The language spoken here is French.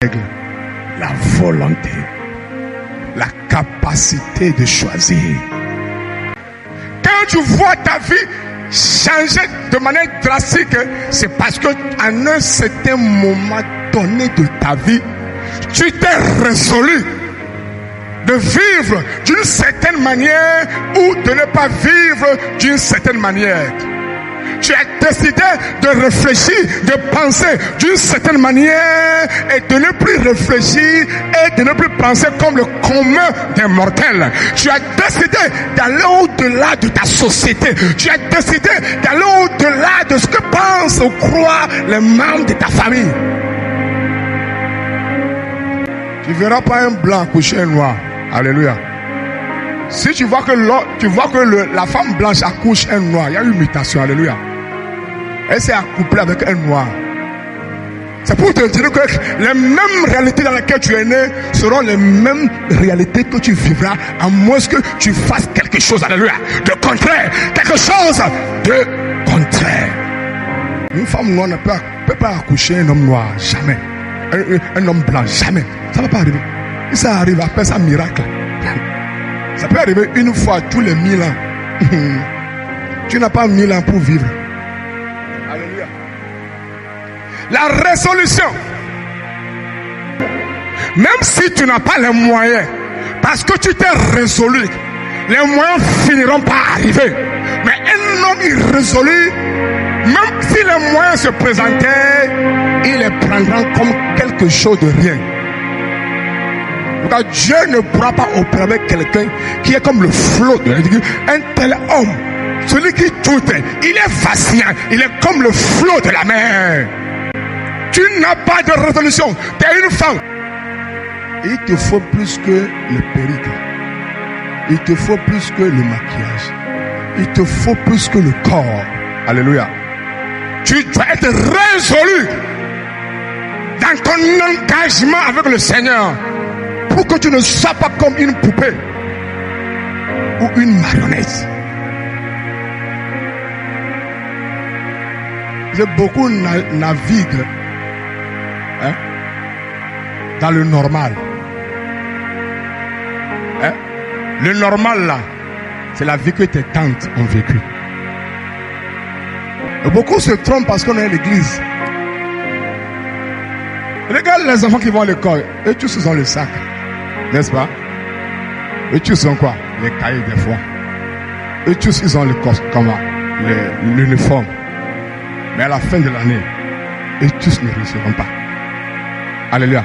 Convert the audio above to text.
la volonté, la capacité de choisir. Quand tu vois ta vie changer de manière drastique, c'est parce que à un certain moment donné de ta vie, tu t'es résolu de vivre d'une certaine manière ou de ne pas vivre d'une certaine manière. Tu as décidé de réfléchir, de penser d'une certaine manière et de ne plus réfléchir et de ne plus penser comme le commun des mortels. Tu as décidé d'aller au-delà de ta société. Tu as décidé d'aller au-delà de ce que pensent ou croient les membres de ta famille. Tu ne verras pas un blanc coucher un noir. Alléluia. Si tu vois que la femme blanche accouche un noir, il y a une mutation. Alléluia. Elle s'est accouplée avec un noir. C'est pour te dire que les mêmes réalités dans lesquelles tu es né seront les mêmes réalités que tu vivras, à moins que tu fasses quelque chose. Alléluia. De contraire. Quelque chose de contraire. Une femme noire ne peut pas accoucher un homme noir. Jamais. Un homme blanc. Jamais. Ça ne va pas arriver. Et ça arrive, après ça miracle. Ça peut arriver une fois tous les 1000 ans. Tu n'as pas 1000 ans pour vivre. Alléluia. La résolution. Même si tu n'as pas les moyens, parce que tu t'es résolu, les moyens finiront par arriver. Mais un homme irrésolu, même si les moyens se présentaient, il les prendra comme quelque chose de rien. Dieu ne pourra pas opérer avec quelqu'un qui est comme le flot de l'église. Un tel homme, celui qui doute, il est vacillant, il est comme le flot de la mer. Tu n'as pas de résolution, tu es une femme. Il te faut plus que le perruque, il te faut plus que le maquillage, il te faut plus que le corps. Alléluia. Tu dois être résolu dans ton engagement avec le Seigneur, pour que tu ne sois pas comme une poupée ou une marionnette. Beaucoup naviguent dans le normal. Le normal là, c'est la vie que tes tantes ont vécue. Et beaucoup se trompent parce qu'on est à l'église. Regarde les enfants qui vont à l'école, et tous ils ont le sac. N'est-ce pas? Et tous ils ont quoi? Les cahiers des fois. Et tous ils ont le comment? L'uniforme. Mais à la fin de l'année, et tous ne réussiront pas. Alléluia.